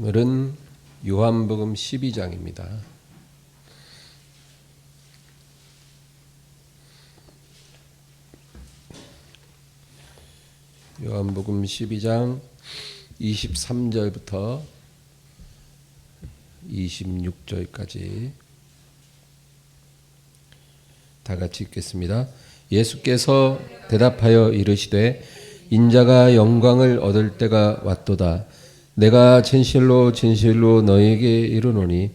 오늘은 요한복음 12장입니다. 요한복음 12장 23절부터 26절까지 다 같이 읽겠습니다. 예수께서 대답하여 이르시되 인자가 영광을 얻을 때가 왔도다. 내가 진실로 진실로 너희에게 이르노니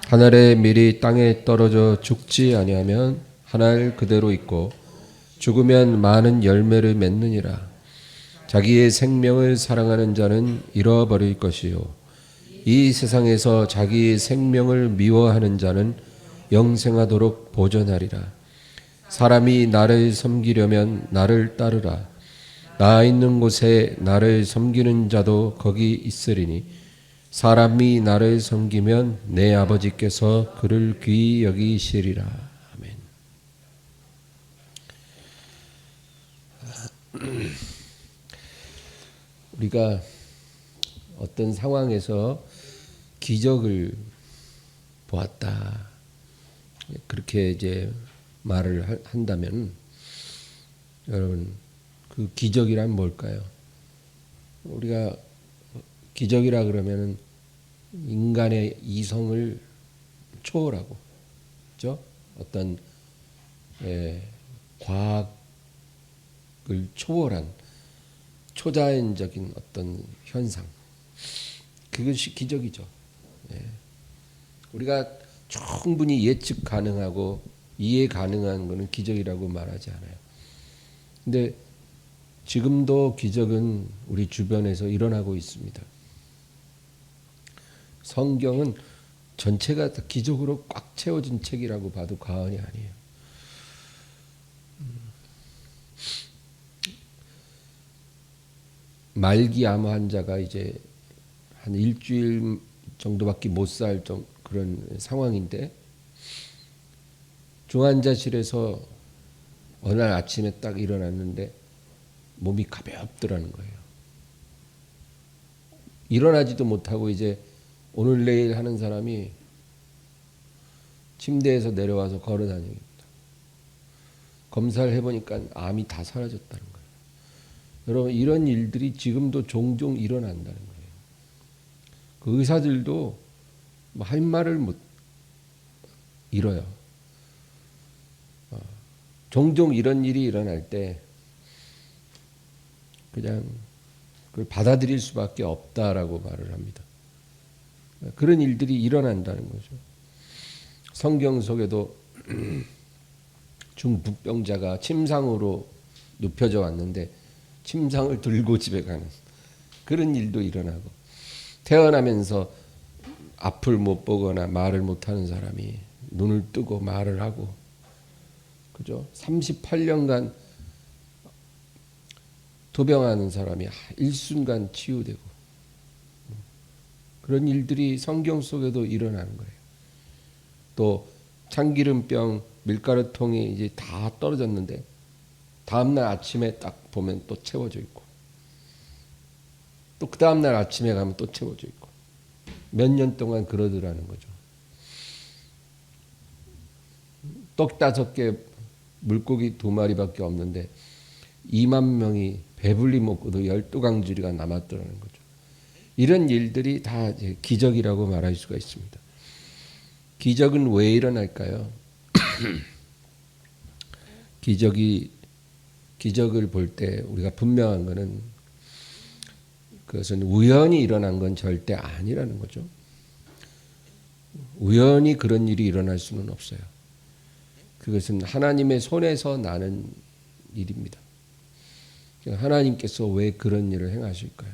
한 알의 밀이 땅에 떨어져 죽지 아니하면 한 알 그대로 있고 죽으면 많은 열매를 맺느니라. 자기의 생명을 사랑하는 자는 잃어버릴 것이요 이 세상에서 자기의 생명을 미워하는 자는 영생하도록 보존하리라. 사람이 나를 섬기려면 나를 따르라. 나 있는 곳에 나를 섬기는 자도 거기 있으리니 사람이 나를 섬기면 내 아버지께서 그를 귀히 여기시리라. 아멘. 우리가 어떤 상황에서 기적을 보았다, 그렇게 이제 말을 한다면, 여러분, 그 기적이란 뭘까요? 우리가 기적이라 그러면은 인간의 이성을 초월하고, 그렇죠? 어떤 과학을 초월한 초자연적인 어떤 현상, 그것이 기적이죠. 우리가 충분히 예측 가능하고 이해 가능한 것은 기적이라고 말하지 않아요. 근데 지금도 기적은 우리 주변에서 일어나고 있습니다. 성경은 전체가 다 기적으로 꽉 채워진 책이라고 봐도 과언이 아니에요. 말기 암 환자가 이제 한 일주일 정도밖에 못 살 그런 상황인데, 중환자실에서 어느 날 아침에 딱 일어났는데 몸이 가볍더라는 거예요. 일어나지도 못하고 이제 오늘 내일 하는 사람이 침대에서 내려와서 걸어 다닙니다. 검사를 해보니까 암이 다 사라졌다는 거예요. 여러분, 이런 일들이 지금도 종종 일어난다는 거예요. 그 의사들도 뭐 할 말을 못 잃어요. 종종 이런 일이 일어날 때 그냥 그걸 받아들일 수밖에 없다라고 말을 합니다. 그런 일들이 일어난다는 거죠. 성경 속에도 중북병자가 침상으로 눕혀져 왔는데 침상을 들고 집에 가는 그런 일도 일어나고, 태어나면서 앞을 못 보거나 말을 못하는 사람이 눈을 뜨고 말을 하고, 그죠? 38년간 도병하는 사람이 일순간 치유되고, 그런 일들이 성경 속에도 일어나는 거예요. 또 참기름병 밀가루통이 이제 다 떨어졌는데 다음날 아침에 딱 보면 또 채워져 있고, 또 그 다음날 아침에 가면 또 채워져 있고, 몇 년 동안 그러더라는 거죠. 떡 5개, 물고기 2마리밖에 없는데 2만 명이 배불리 먹고도 12강주리가 남았더라는 거죠. 이런 일들이 다 이제 기적이라고 말할 수가 있습니다. 기적은 왜 일어날까요? 기적을 볼 때 우리가 분명한 것은 그것은 우연히 일어난 건 절대 아니라는 거죠. 우연히 그런 일이 일어날 수는 없어요. 그것은 하나님의 손에서 나는 일입니다. 하나님께서 왜 그런 일을 행하실까요?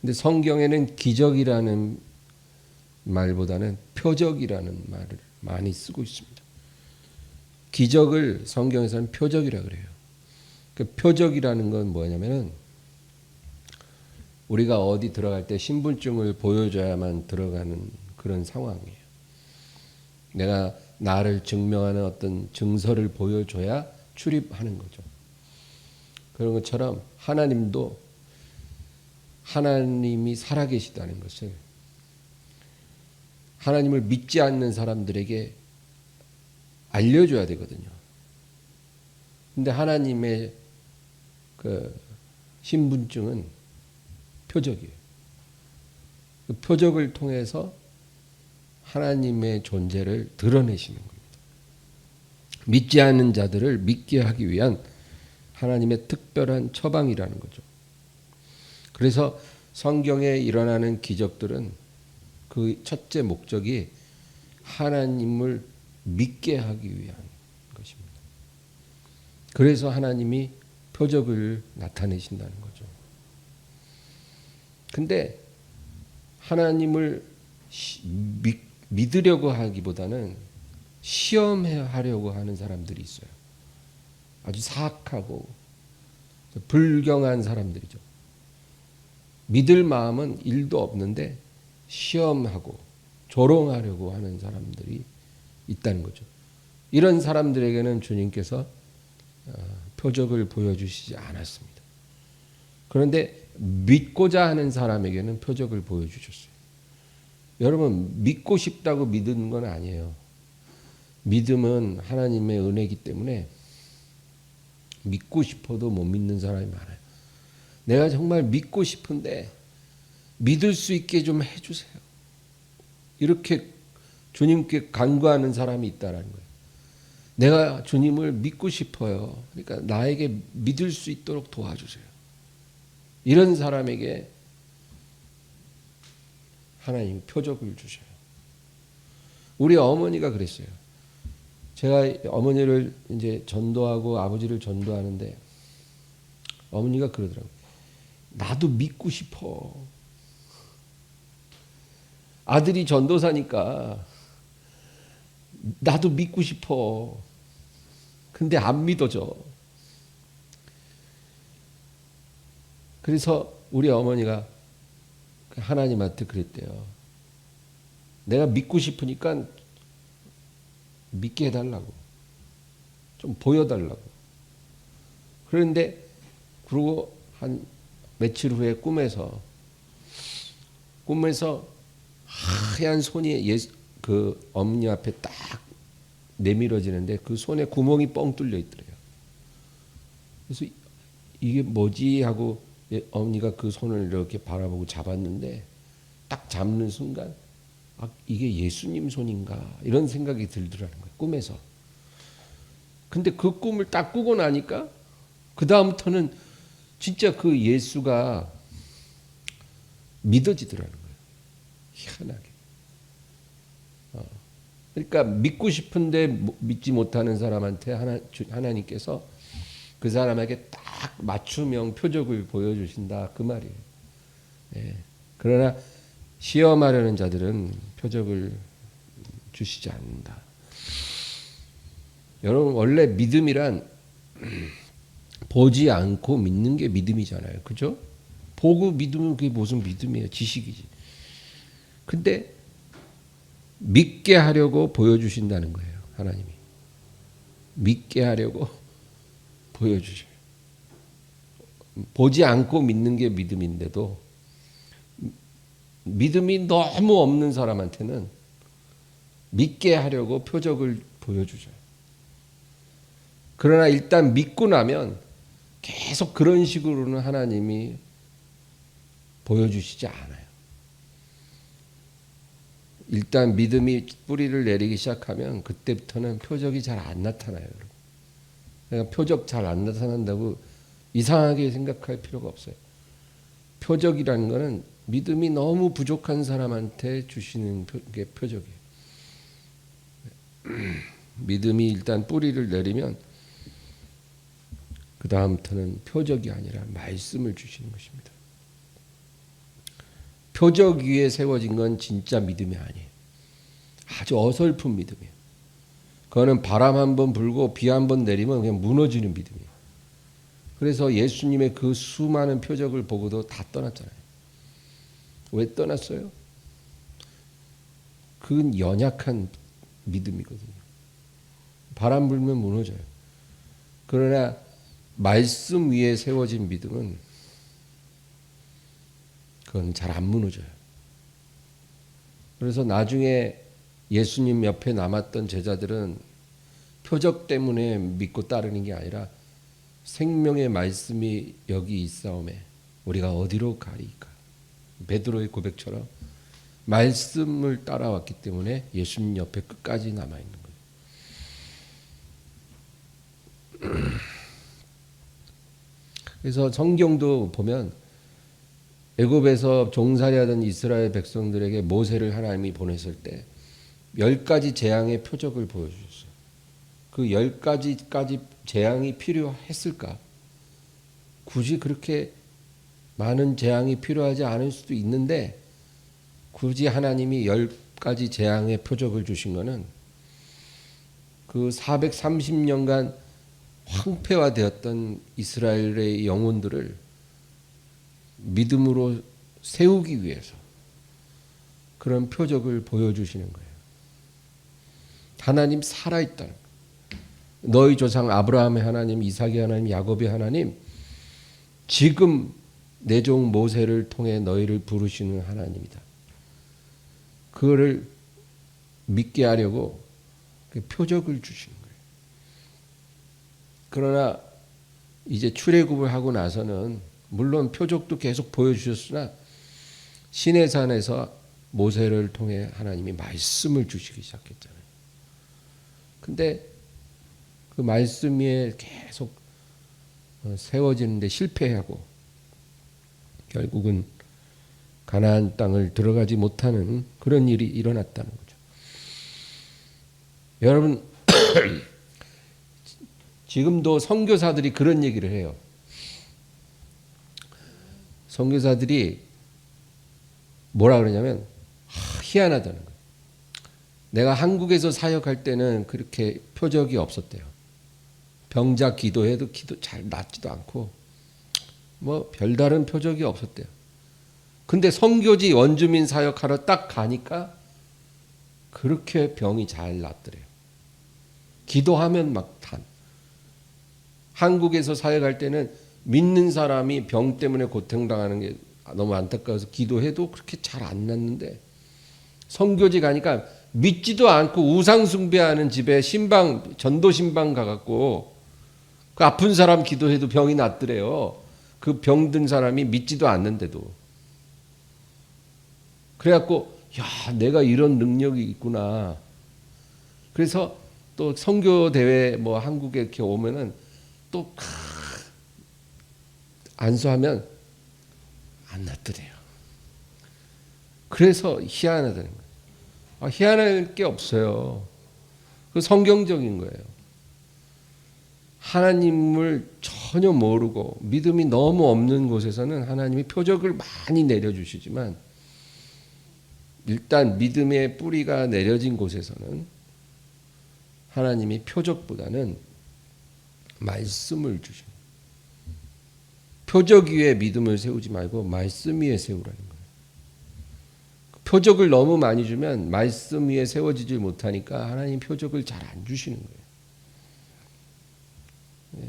근데 성경에는 기적이라는 말보다는 표적이라는 말을 많이 쓰고 있습니다. 기적을 성경에서는 표적이라 그래요. 그 표적이라는 건 뭐냐면은 우리가 어디 들어갈 때 신분증을 보여줘야만 들어가는 그런 상황이에요. 내가 나를 증명하는 어떤 증서를 보여줘야 출입하는 거죠. 그런 것처럼 하나님도 하나님이 살아계시다는 것을 하나님을 믿지 않는 사람들에게 알려줘야 되거든요. 근데 하나님의 그 신분증은 표적이에요. 그 표적을 통해서 하나님의 존재를 드러내시는 겁니다. 믿지 않는 자들을 믿게 하기 위한 하나님의 특별한 처방이라는 거죠. 그래서 성경에 일어나는 기적들은 그 첫째 목적이 하나님을 믿게 하기 위한 것입니다. 그래서 하나님이 표적을 나타내신다는 거죠. 근데 하나님을 믿으려고 하기보다는 시험하려고 하는 사람들이 있어요. 아주 사악하고 불경한 사람들이죠. 믿을 마음은 1도 없는데 시험하고 조롱하려고 하는 사람들이 있다는 거죠. 이런 사람들에게는 주님께서 표적을 보여주시지 않았습니다. 그런데 믿고자 하는 사람에게는 표적을 보여주셨어요. 여러분, 믿고 싶다고 믿는 건 아니에요. 믿음은 하나님의 은혜이기 때문에 믿고 싶어도 못 믿는 사람이 많아요. 내가 정말 믿고 싶은데 믿을 수 있게 좀 해주세요. 이렇게 주님께 간구하는 사람이 있다는 거예요. 내가 주님을 믿고 싶어요. 그러니까 나에게 믿을 수 있도록 도와주세요. 이런 사람에게 하나님이 표적을 주셔요. 우리 어머니가 그랬어요. 제가 어머니를 이제 전도하고 아버지를 전도하는데 어머니가 그러더라고요. 나도 믿고 싶어. 아들이 전도사니까 나도 믿고 싶어. 근데 안 믿어져. 그래서 우리 어머니가 하나님한테 그랬대요. 내가 믿고 싶으니까 믿게 해달라고. 좀 보여달라고. 그런데 그러고 한 며칠 후에 꿈에서 하얀 손이 그 어머니 앞에 딱 내밀어지는데 그 손에 구멍이 뻥 뚫려 있더래요. 그래서 이게 뭐지 하고 어머니가 그 손을 이렇게 바라보고 잡았는데 딱 잡는 순간 아, 이게 예수님 손인가 이런 생각이 들더라는 거예요. 꿈에서. 근데 그 꿈을 딱 꾸고 나니까 그 다음부터는 진짜 그 예수가 믿어지더라는 거예요. 희한하게. 그러니까 믿고 싶은데 믿지 못하는 사람한테 하나님께서 그 사람에게 딱 맞춤형 표적을 보여주신다 그 말이에요. 예. 그러나 시험하려는 자들은 표적을 주시지 않는다. 여러분 원래 믿음이란 보지 않고 믿는 게 믿음이잖아요. 그죠? 보고 믿으면 그게 무슨 믿음이에요. 지식이지. 근데 믿게 하려고 보여주신다는 거예요. 하나님이. 믿게 하려고 보여주셔요. 보지 않고 믿는 게 믿음인데도 믿음이 너무 없는 사람한테는 믿게 하려고 표적을 보여주셔요. 그러나 일단 믿고 나면 계속 그런 식으로는 하나님이 보여주시지 않아요. 일단 믿음이 뿌리를 내리기 시작하면 그때부터는 표적이 잘 안 나타나요. 그러니까 표적 잘 안 나타난다고 이상하게 생각할 필요가 없어요. 표적이라는 것은 믿음이 너무 부족한 사람한테 주시는 게 표적이에요. 믿음이 일단 뿌리를 내리면 그 다음부터는 표적이 아니라 말씀을 주시는 것입니다. 표적 위에 세워진 건 진짜 믿음이 아니에요. 아주 어설픈 믿음이에요. 그거는 바람 한번 불고 비 한번 내리면 그냥 무너지는 믿음이에요. 그래서 예수님의 그 수많은 표적을 보고도 다 떠났잖아요. 왜 떠났어요? 그건 연약한 믿음이거든요. 바람 불면 무너져요. 그러나 말씀 위에 세워진 믿음은 그건 잘 안 무너져요. 그래서 나중에 예수님 옆에 남았던 제자들은 표적 때문에 믿고 따르는 게 아니라 생명의 말씀이 여기 있사오매 우리가 어디로 가리까. 베드로의 고백처럼 말씀을 따라왔기 때문에 예수님 옆에 끝까지 남아있는 거예요. 그래서 성경도 보면 애굽에서 종살이하던 이스라엘 백성들에게 모세를 하나님이 보냈을 때 10가지 재앙의 표적을 보여주셨어요. 그 10가지까지 재앙이 필요했을까? 굳이 그렇게 많은 재앙이 필요하지 않을 수도 있는데 굳이 하나님이 10가지 재앙의 표적을 주신 것은 그 430년간 황폐화되었던 이스라엘의 영혼들을 믿음으로 세우기 위해서 그런 표적을 보여주시는 거예요. 하나님 살아있다는 거예요. 너희 조상 아브라함의 하나님, 이삭의 하나님, 야곱의 하나님, 지금 내 종 모세를 통해 너희를 부르시는 하나님이다. 그거를 믿게 하려고 표적을 주시는 거예요. 그러나 이제 출애굽을 하고 나서는 물론 표적도 계속 보여주셨으나 시내산에서 모세를 통해 하나님이 말씀을 주시기 시작했잖아요. 근데 그 말씀 위에 계속 세워지는데 실패하고 결국은 가나안 땅을 들어가지 못하는 그런 일이 일어났다는 거죠. 여러분 지금도 선교사들이 그런 얘기를 해요. 선교사들이 뭐라 그러냐면 희한하다는 거예요. 내가 한국에서 사역할 때는 그렇게 표적이 없었대요. 병자 기도해도 기도 잘 낫지도 않고 뭐 별다른 표적이 없었대요. 근데 선교지 원주민 사역하러 딱 가니까 그렇게 병이 잘 낫더래요. 기도하면 막 한국에서 사역할 때는 믿는 사람이 병 때문에 고통당하는 게 너무 안타까워서 기도해도 그렇게 잘 안 낫는데 선교지 가니까 믿지도 않고 우상 숭배하는 집에 신방 전도 신방 가갖고 그 아픈 사람 기도해도 병이 낫더래요. 그 병든 사람이 믿지도 않는데도. 그래갖고 야 내가 이런 능력이 있구나. 그래서 또 선교 대회 뭐 한국에 이렇게 오면은 또 안수하면 안 낫더래요. 그래서 희한하다는 거예요. 희한할 게 없어요. 그 성경적인 거예요. 하나님을 전혀 모르고 믿음이 너무 없는 곳에서는 하나님이 표적을 많이 내려주시지만 일단 믿음의 뿌리가 내려진 곳에서는 하나님이 표적보다는 말씀을 주십니다. 표적 위에 믿음을 세우지 말고 말씀 위에 세우라는 거예요. 표적을 너무 많이 주면 말씀 위에 세워지지 못하니까 하나님 표적을 잘 안 주시는 거예요. 네.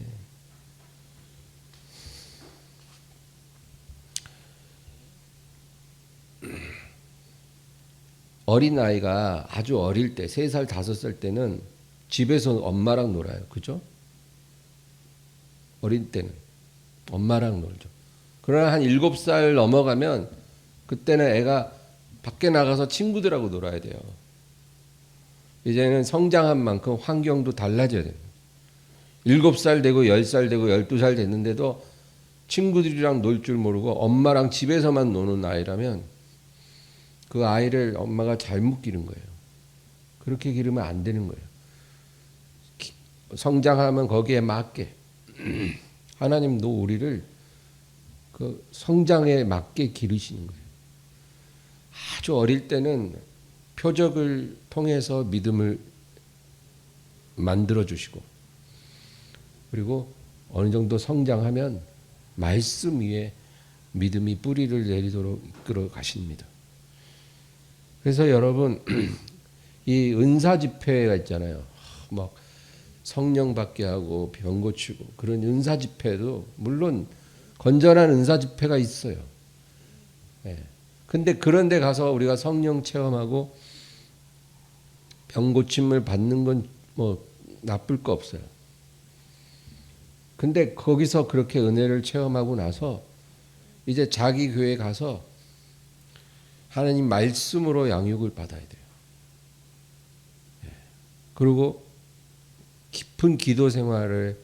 어린아이가 아주 어릴 때 3살, 5살 때는 집에서 엄마랑 놀아요. 그죠? 어릴 때는 엄마랑 놀죠. 그러나 한 7살 넘어가면 그때는 애가 밖에 나가서 친구들하고 놀아야 돼요. 이제는 성장한 만큼 환경도 달라져야 돼요. 7살 되고 10살 되고 12살 됐는데도 친구들이랑 놀 줄 모르고 엄마랑 집에서만 노는 아이라면 그 아이를 엄마가 잘못 기른 거예요. 그렇게 기르면 안 되는 거예요. 성장하면 거기에 맞게 하나님도 우리를 그 성장에 맞게 기르시는 거예요. 아주 어릴 때는 표적을 통해서 믿음을 만들어 주시고 그리고 어느 정도 성장하면 말씀 위에 믿음이 뿌리를 내리도록 이끌어 가십니다. 그래서 여러분 이 은사 집회가 있잖아요. 막 성령 받게 하고 병 고치고 그런 은사 집회도 물론 건전한 은사 집회가 있어요. 네. 근데 그런 데 가서 우리가 성령 체험하고 병 고침을 받는 건 뭐 나쁠 거 없어요. 근데 거기서 그렇게 은혜를 체험하고 나서 이제 자기 교회에 가서 하나님 말씀으로 양육을 받아야 돼요. 그리고 깊은 기도 생활을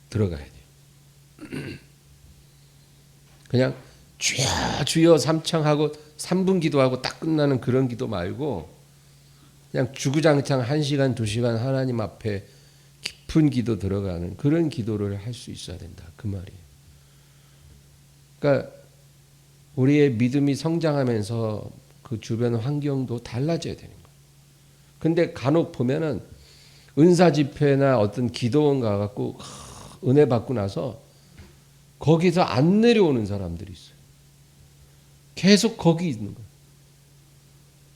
들어가야 돼요. 그냥 주여 주여 삼창하고 3분 기도하고 딱 끝나는 그런 기도 말고 그냥 주구장창 1시간 2시간 하나님 앞에 깊은 기도 들어가는 그런 기도를 할 수 있어야 된다. 그 말이에요. 그러니까 우리의 믿음이 성장하면서 그 주변 환경도 달라져야 되는 거예요. 근데 간혹 보면은 은사 집회나 어떤 기도원 가갖고 은혜 받고 나서 거기서 안 내려오는 사람들이 있어요. 계속 거기 있는 거예요.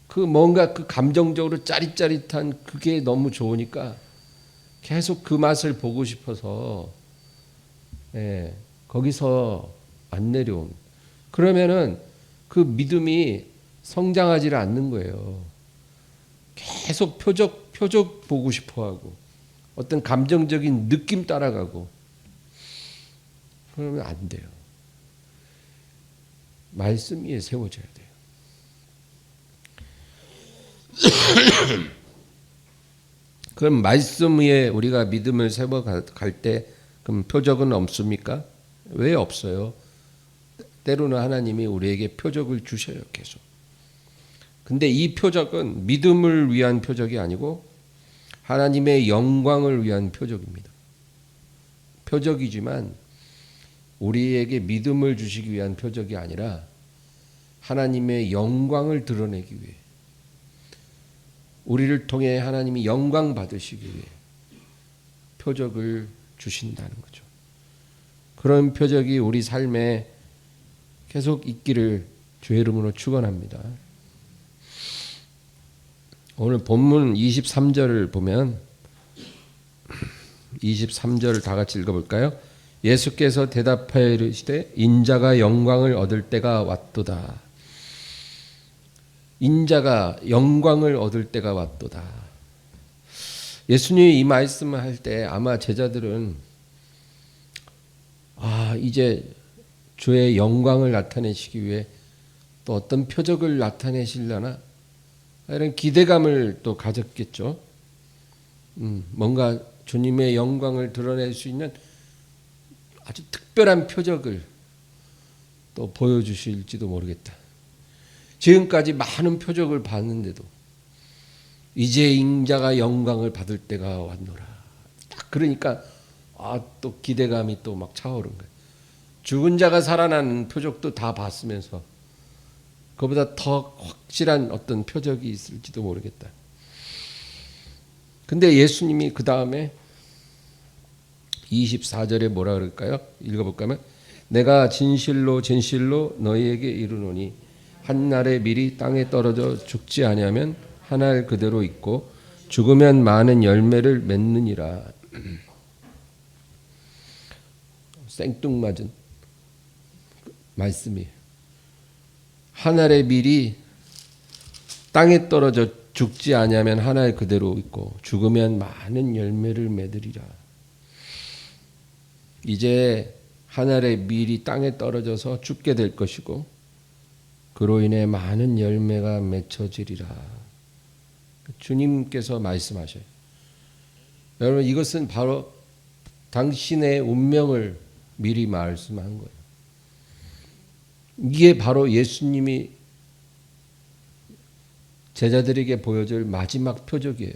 그 뭔가 그 감정적으로 짜릿짜릿한 그게 너무 좋으니까 계속 그 맛을 보고 싶어서 거기서 안 내려온. 그러면은 그 믿음이 성장하지를 않는 거예요. 계속 표적 보고 싶어하고 어떤 감정적인 느낌 따라가고 그러면 안 돼요. 말씀 위에 세워져야 돼요. 그럼 말씀 위에 우리가 믿음을 세워갈 때 그럼 표적은 없습니까? 왜 없어요? 때로는 하나님이 우리에게 표적을 주셔요. 계속. 근데 이 표적은 믿음을 위한 표적이 아니고 하나님의 영광을 위한 표적입니다. 표적이지만 우리에게 믿음을 주시기 위한 표적이 아니라 하나님의 영광을 드러내기 위해 우리를 통해 하나님이 영광 받으시기 위해 표적을 주신다는 거죠. 그런 표적이 우리 삶에 계속 있기를 주의 이름으로 축원합니다. 오늘 본문 23절을 보면 23절을 다 같이 읽어볼까요? 예수께서 대답하여 이르시되 인자가 영광을 얻을 때가 왔도다. 인자가 영광을 얻을 때가 왔도다. 예수님이 이 말씀을 할 때 아마 제자들은 이제 주의 영광을 나타내시기 위해 또 어떤 표적을 나타내시려나 이런 기대감을 또 가졌겠죠. 뭔가 주님의 영광을 드러낼 수 있는 아주 특별한 표적을 또 보여주실지도 모르겠다. 지금까지 많은 표적을 봤는데도 이제 인자가 영광을 받을 때가 왔노라. 딱 그러니까 또 기대감이 또 막 차오른 거예요. 죽은 자가 살아나는 표적도 다 봤으면서 그보다 더 확실한 어떤 표적이 있을지도 모르겠다. 근데 예수님이 그 다음에 24절에 뭐라 그럴까요? 읽어볼까요? 내가 진실로 진실로 너희에게 이르노니 한날에 미리 땅에 떨어져 죽지 아니하면 한 알 그대로 있고 죽으면 많은 열매를 맺느니라. 생뚱맞은 말씀이에요. 하늘의 밀이 땅에 떨어져 죽지 아니하면 하늘 그대로 있고 죽으면 많은 열매를 맺으리라. 이제 하늘의 밀이 땅에 떨어져서 죽게 될 것이고 그로 인해 많은 열매가 맺혀지리라. 주님께서 말씀하셔요. 여러분 이것은 바로 당신의 운명을 미리 말씀한 거예요. 이게 바로 예수님이 제자들에게 보여줄 마지막 표적이에요.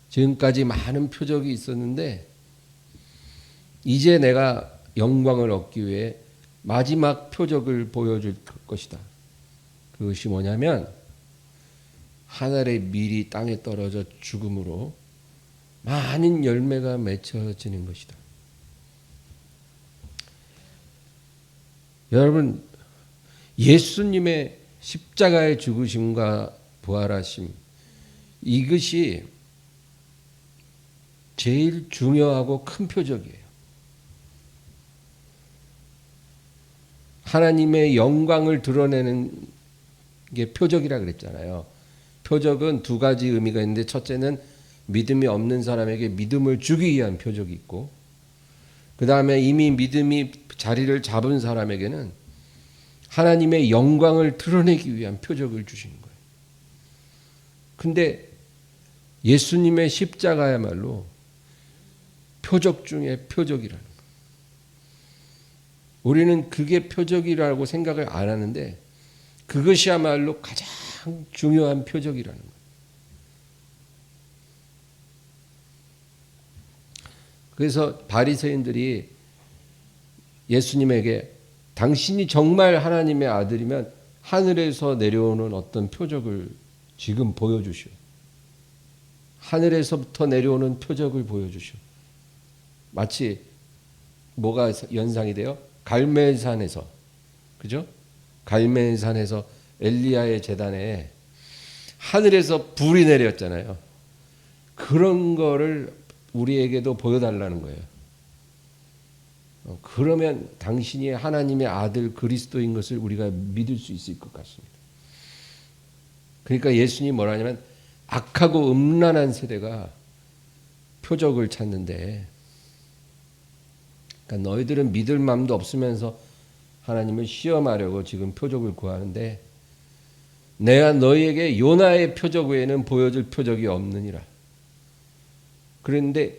지금까지 많은 표적이 있었는데 이제 내가 영광을 얻기 위해 마지막 표적을 보여줄 것이다. 그것이 뭐냐면 하늘의 밀이 땅에 떨어져 죽음으로 많은 열매가 맺혀지는 것이다. 여러분 예수님의 십자가의 죽으심과 부활하심 이것이 제일 중요하고 큰 표적이에요. 하나님의 영광을 드러내는 게 표적이라 그랬잖아요. 표적은 두 가지 의미가 있는데, 첫째는 믿음이 없는 사람에게 믿음을 주기 위한 표적이 있고, 그 다음에 이미 믿음이 자리를 잡은 사람에게는 하나님의 영광을 드러내기 위한 표적을 주시는 거예요. 근데 예수님의 십자가야말로 표적 중에 표적이라는 거예요. 우리는 그게 표적이라고 생각을 안 하는데 그것이야말로 가장 중요한 표적이라는 거예요. 그래서 바리새인들이 예수님에게 당신이 정말 하나님의 아들이면 하늘에서 내려오는 어떤 표적을 지금 보여주시오. 하늘에서부터 내려오는 표적을 보여주시오. 마치 뭐가 연상이 돼요? 갈멜산에서, 그죠? 갈멜산에서 엘리야의 제단에 하늘에서 불이 내렸잖아요. 그런 거를 우리에게도 보여달라는 거예요. 그러면 당신이 하나님의 아들 그리스도인 것을 우리가 믿을 수 있을 것 같습니다. 그러니까 예수님이 뭐라냐면 악하고 음란한 세대가 표적을 찾는데, 그러니까 너희들은 믿을 마음도 없으면서 하나님을 시험하려고 지금 표적을 구하는데, 내가 너희에게 요나의 표적 외에는 보여줄 표적이 없느니라. 그런데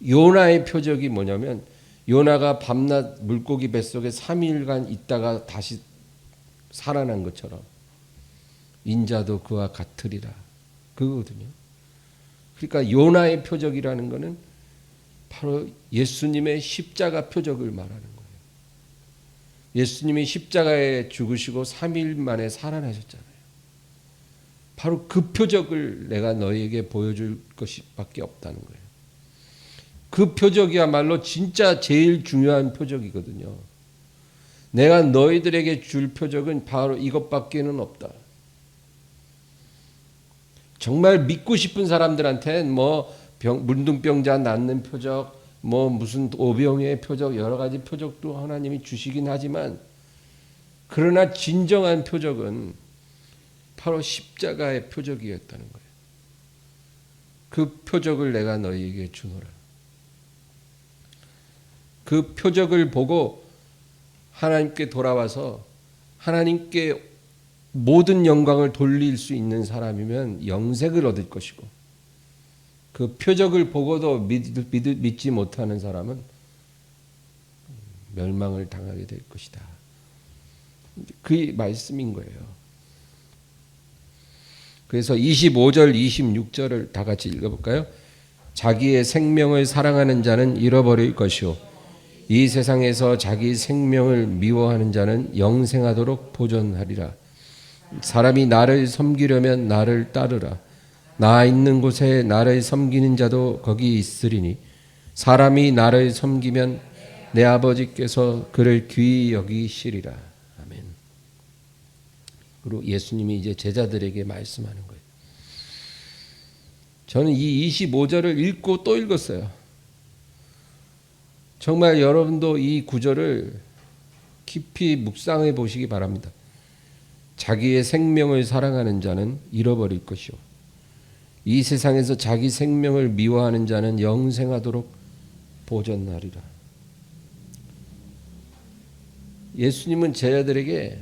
요나의 표적이 뭐냐면, 요나가 밤낮 물고기 뱃속에 3일간 있다가 다시 살아난 것처럼 인자도 그와 같으리라. 그거거든요. 그러니까 요나의 표적이라는 것은 바로 예수님의 십자가 표적을 말하는 거예요. 예수님이 십자가에 죽으시고 3일 만에 살아나셨잖아요. 바로 그 표적을 내가 너희에게 보여줄 것밖에 없다는 거예요. 그 표적이야말로 진짜 제일 중요한 표적이거든요. 내가 너희들에게 줄 표적은 바로 이것밖에는 없다. 정말 믿고 싶은 사람들한테는 뭐 문둥병자 낫는 표적, 뭐 무슨 오병의 표적, 여러 가지 표적도 하나님이 주시긴 하지만, 그러나 진정한 표적은 바로 십자가의 표적이었다는 거예요. 그 표적을 내가 너희에게 주노라. 그 표적을 보고 하나님께 돌아와서 하나님께 모든 영광을 돌릴 수 있는 사람이면 영생을 얻을 것이고, 그 표적을 보고도 믿지 못하는 사람은 멸망을 당하게 될 것이다. 그 말씀인 거예요. 그래서 25절, 26절을 다 같이 읽어볼까요? 자기의 생명을 사랑하는 자는 잃어버릴 것이요, 이 세상에서 자기 생명을 미워하는 자는 영생하도록 보존하리라. 사람이 나를 섬기려면 나를 따르라. 나 있는 곳에 나를 섬기는 자도 거기 있으리니, 사람이 나를 섬기면 내 아버지께서 그를 귀히 여기시리라. 아멘. 그리고 예수님이 이제 제자들에게 말씀하는 거예요. 저는 이 25절을 읽고 또 읽었어요. 정말 여러분도 이 구절을 깊이 묵상해 보시기 바랍니다. 자기의 생명을 사랑하는 자는 잃어버릴 것이요, 이 세상에서 자기 생명을 미워하는 자는 영생하도록 보존하리라. 예수님은 제자들에게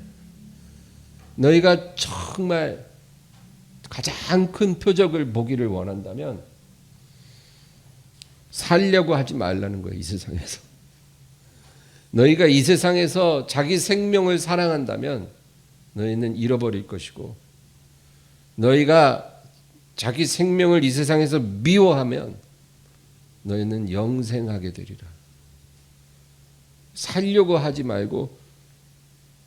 너희가 정말 가장 큰 표적을 보기를 원한다면 살려고 하지 말라는 거예요. 이 세상에서. 너희가 이 세상에서 자기 생명을 사랑한다면 너희는 잃어버릴 것이고, 너희가 자기 생명을 이 세상에서 미워하면 너희는 영생하게 되리라. 살려고 하지 말고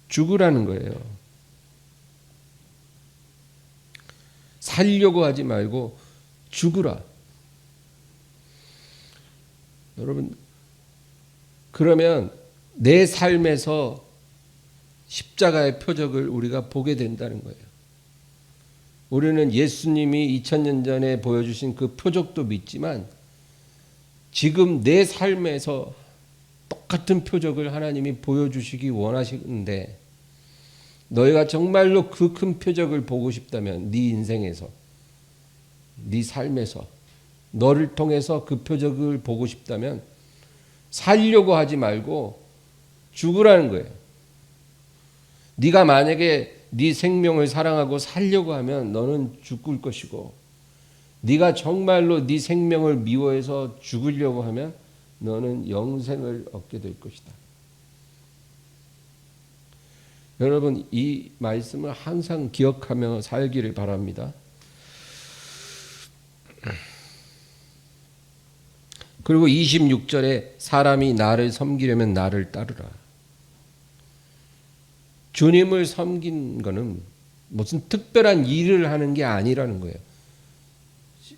죽으라는 거예요. 살려고 하지 말고 죽으라. 여러분, 그러면 내 삶에서 십자가의 표적을 우리가 보게 된다는 거예요. 우리는 예수님이 2000년 전에 보여주신 그 표적도 믿지만, 지금 내 삶에서 똑같은 표적을 하나님이 보여주시기 원하시는데 너희가 정말로 그 큰 표적을 보고 싶다면 네 인생에서 네 삶에서 너를 통해서 그 표적을 보고 싶다면 살려고 하지 말고 죽으라는 거예요. 네가 만약에 네 생명을 사랑하고 살려고 하면 너는 죽을 것이고 네가 정말로 네 생명을 미워해서 죽으려고 하면 너는 영생을 얻게 될 것이다. 여러분 이 말씀을 항상 기억하며 살기를 바랍니다. 그리고 26절에 사람이 나를 섬기려면 나를 따르라. 주님을 섬긴 거는 무슨 특별한 일을 하는 게 아니라는 거예요.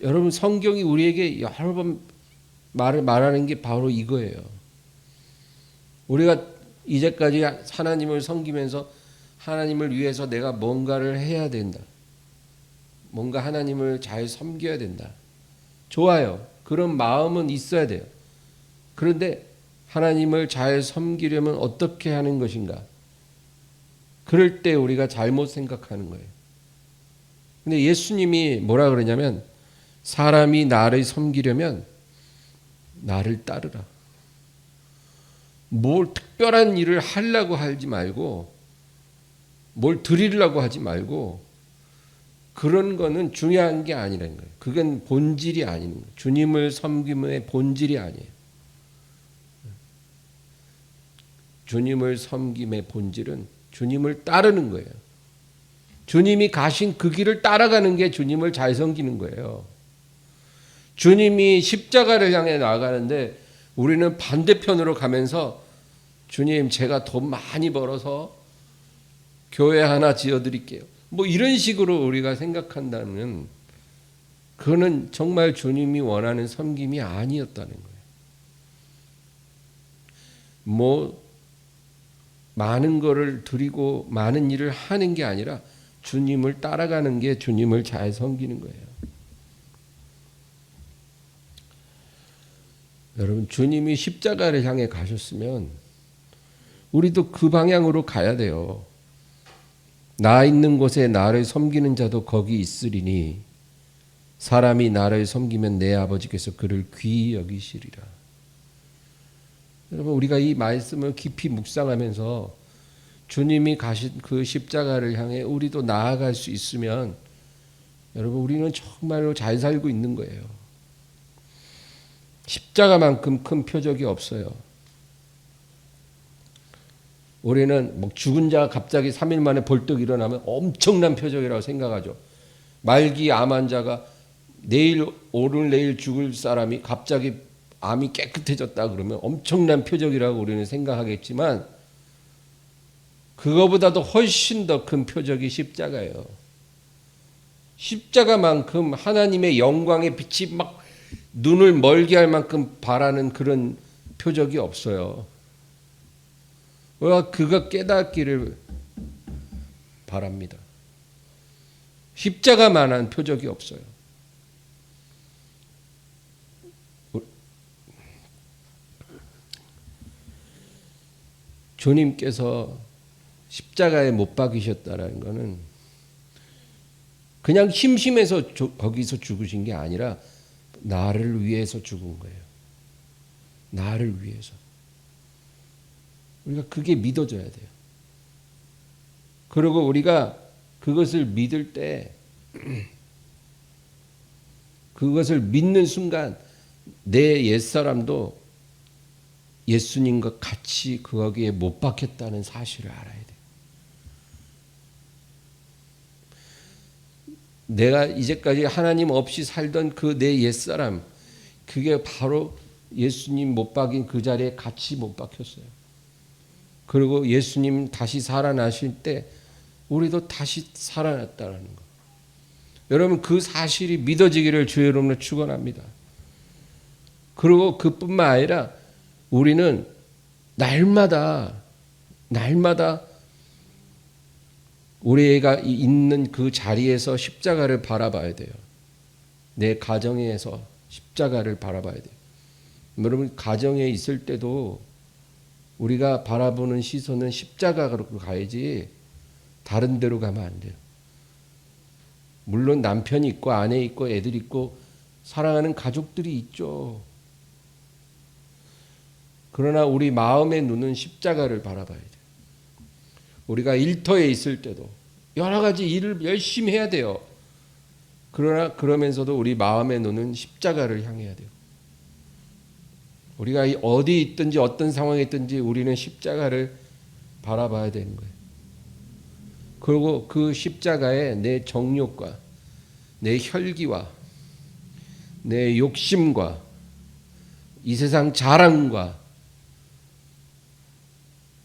여러분 성경이 우리에게 여러 번 말하는 게 바로 이거예요. 우리가 이제까지 하나님을 섬기면서 하나님을 위해서 내가 뭔가를 해야 된다. 뭔가 하나님을 잘 섬겨야 된다. 좋아요. 그런 마음은 있어야 돼요. 그런데 하나님을 잘 섬기려면 어떻게 하는 것인가? 그럴 때 우리가 잘못 생각하는 거예요. 근데 예수님이 뭐라 그러냐면 사람이 나를 섬기려면 나를 따르라. 뭘 특별한 일을 하려고 하지 말고 뭘 드리려고 하지 말고 그런 거는 중요한 게 아니라는 거예요. 그건 본질이 아닌 거예요. 주님을 섬김의 본질이 아니에요. 주님을 섬김의 본질은 주님을 따르는 거예요. 주님이 가신 그 길을 따라가는 게 주님을 잘 섬기는 거예요. 주님이 십자가를 향해 나아가는데 우리는 반대편으로 가면서 주님 제가 돈 많이 벌어서 교회 하나 지어드릴게요. 뭐 이런 식으로 우리가 생각한다면 그거는 정말 주님이 원하는 섬김이 아니었다는 거예요. 뭐 많은 거를 드리고 많은 일을 하는 게 아니라 주님을 따라가는 게 주님을 잘 섬기는 거예요. 여러분 주님이 십자가를 향해 가셨으면 우리도 그 방향으로 가야 돼요. 나 있는 곳에 나를 섬기는 자도 거기 있으리니 사람이 나를 섬기면 내 아버지께서 그를 귀히 여기시리라. 여러분 우리가 이 말씀을 깊이 묵상하면서 주님이 가신 그 십자가를 향해 우리도 나아갈 수 있으면 여러분 우리는 정말로 잘 살고 있는 거예요. 십자가만큼 큰 표적이 없어요. 우리는 뭐 죽은 자가 갑자기 3일 만에 벌떡 일어나면 엄청난 표적이라고 생각하죠. 말기 암 환자가 내일 오늘 내일 죽을 사람이 갑자기 암이 깨끗해졌다 그러면 엄청난 표적이라고 우리는 생각하겠지만 그거보다도 훨씬 더 큰 표적이 십자가예요. 십자가만큼 하나님의 영광의 빛이 막 눈을 멀게 할 만큼 바라는 그런 표적이 없어요. 우리가 그거 깨닫기를 바랍니다. 십자가만한 표적이 없어요. 주님께서 십자가에 못 박이셨다는 것은 그냥 심심해서 거기서 죽으신 게 아니라 나를 위해서 죽은 거예요. 나를 위해서. 우리가 그게 믿어져야 돼요. 그리고 우리가 그것을 믿을 때 그것을 믿는 순간 내 옛사람도 예수님과 같이 거기에 못 박혔다는 사실을 알아야 돼요. 내가 이제까지 하나님 없이 살던 그 내 옛사람 그게 바로 예수님 못 박인 그 자리에 같이 못 박혔어요. 그리고 예수님 다시 살아나실 때 우리도 다시 살아났다는 거. 여러분 그 사실이 믿어지기를 주의 이름으로 축원합니다. 그리고 그뿐만 아니라 우리는 날마다 우리가 있는 그 자리에서 십자가를 바라봐야 돼요. 내 가정에서 십자가를 바라봐야 돼요. 여러분 가정에 있을 때도 우리가 바라보는 시선은 십자가로 가야지 다른 데로 가면 안 돼요. 물론 남편이 있고 아내 있고 애들 있고 사랑하는 가족들이 있죠. 그러나 우리 마음의 눈은 십자가를 바라봐야 돼요. 우리가 일터에 있을 때도 여러 가지 일을 열심히 해야 돼요. 그러나 그러면서도 우리 마음의 눈은 십자가를 향해야 돼요. 우리가 어디 있든지 어떤 상황에 있든지 우리는 십자가를 바라봐야 되는 거예요. 그리고 그 십자가에 내 정욕과 내 혈기와 내 욕심과 이 세상 자랑과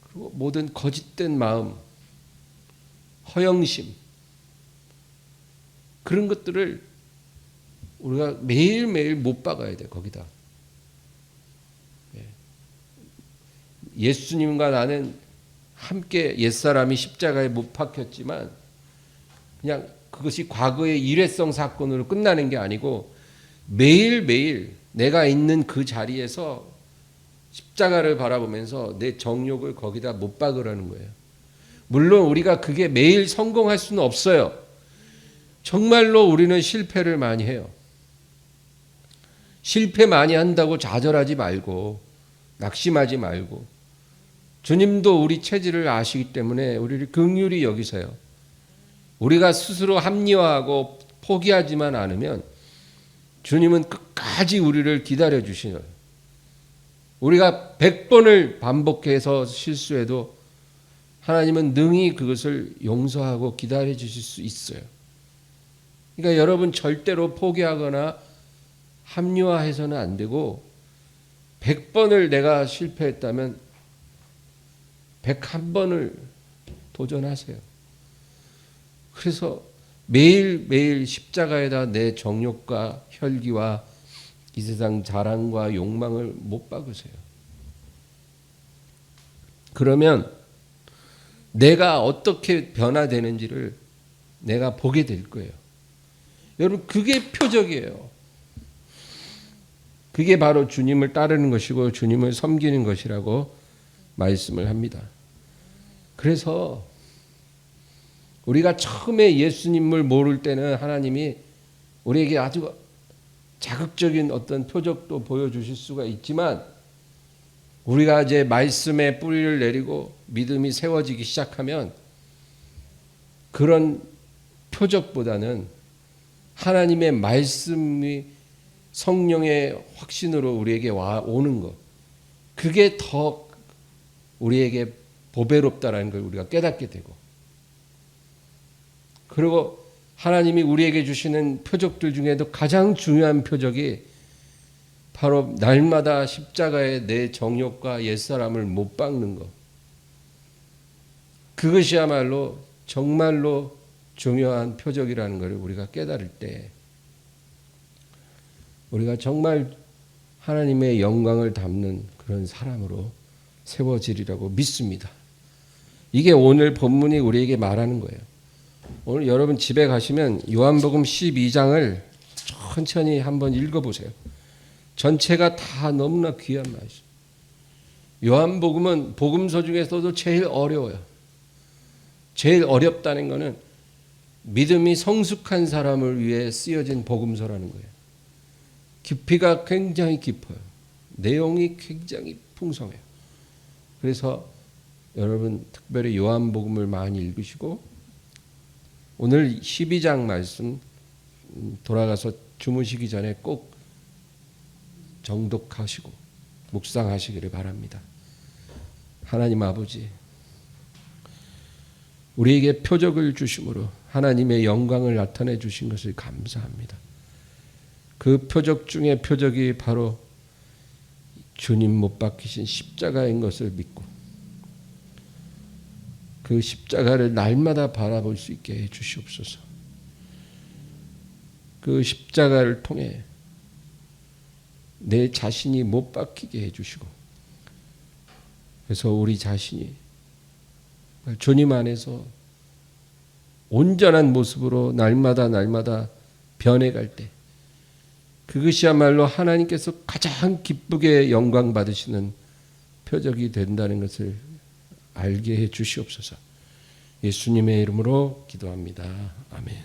그리고 모든 거짓된 마음, 허영심 그런 것들을 우리가 매일매일 못 박아야 돼. 거기다. 예수님과 나는 함께 옛사람이 십자가에 못 박혔지만 그냥 그것이 과거의 일회성 사건으로 끝나는 게 아니고 매일매일 내가 있는 그 자리에서 십자가를 바라보면서 내 정욕을 거기다 못 박으라는 거예요. 물론 우리가 그게 매일 성공할 수는 없어요. 정말로 우리는 실패를 많이 해요. 실패 많이 한다고 좌절하지 말고 낙심하지 말고 주님도 우리 체질을 아시기 때문에 우리를 긍휼히 여기세요. 우리가 스스로 합리화하고 포기하지만 않으면 주님은 끝까지 우리를 기다려 주시는 우리가 100번을 반복해서 실수해도 하나님은 능히 그것을 용서하고 기다려 주실 수 있어요. 그러니까 여러분 절대로 포기하거나 합리화해서는 안 되고 100번을 내가 실패했다면 101번을 도전하세요. 그래서 매일매일 십자가에다 내 정욕과 혈기와 이 세상 자랑과 욕망을 못 박으세요. 그러면 내가 어떻게 변화되는지를 내가 보게 될 거예요. 여러분 그게 표적이에요. 그게 바로 주님을 따르는 것이고 주님을 섬기는 것이라고 말씀을 합니다. 그래서 우리가 처음에 예수님을 모를 때는 하나님이 우리에게 아주 자극적인 어떤 표적도 보여주실 수가 있지만 우리가 이제 말씀에 뿌리를 내리고 믿음이 세워지기 시작하면 그런 표적보다는 하나님의 말씀이 성령의 확신으로 우리에게 오는 것, 그게 더 우리에게 보배롭다라는 걸 우리가 깨닫게 되고, 그리고 하나님이 우리에게 주시는 표적들 중에도 가장 중요한 표적이 바로 날마다 십자가에 내 정욕과 옛사람을 못 박는 것. 그것이야말로 정말로 중요한 표적이라는 것을 우리가 깨달을 때 우리가 정말 하나님의 영광을 담는 그런 사람으로 세워지리라고 믿습니다. 이게 오늘 본문이 우리에게 말하는 거예요. 오늘 여러분 집에 가시면 요한복음 12장을 천천히 한번 읽어보세요. 전체가 다 너무나 귀한 말씀. 요한복음은 복음서 중에서도 제일 어려워요. 제일 어렵다는 것은 믿음이 성숙한 사람을 위해 쓰여진 복음서라는 거예요. 깊이가 굉장히 깊어요. 내용이 굉장히 풍성해요. 그래서 여러분 특별히 요한복음을 많이 읽으시고 오늘 12장 말씀 돌아가서 주무시기 전에 꼭 정독하시고 묵상하시기를 바랍니다. 하나님 아버지, 우리에게 표적을 주심으로 하나님의 영광을 나타내 주신 것을 감사합니다. 그 표적 중에 표적이 바로 주님 못 박히신 십자가인 것을 믿고 그 십자가를 날마다 바라볼 수 있게 해 주시옵소서. 그 십자가를 통해 내 자신이 못 박히게 해 주시고, 그래서 우리 자신이 주님 안에서 온전한 모습으로 날마다 변해갈 때 그것이야말로 하나님께서 가장 기쁘게 영광 받으시는 표적이 된다는 것을 알게 해 주시옵소서. 예수님의 이름으로 기도합니다. 아멘.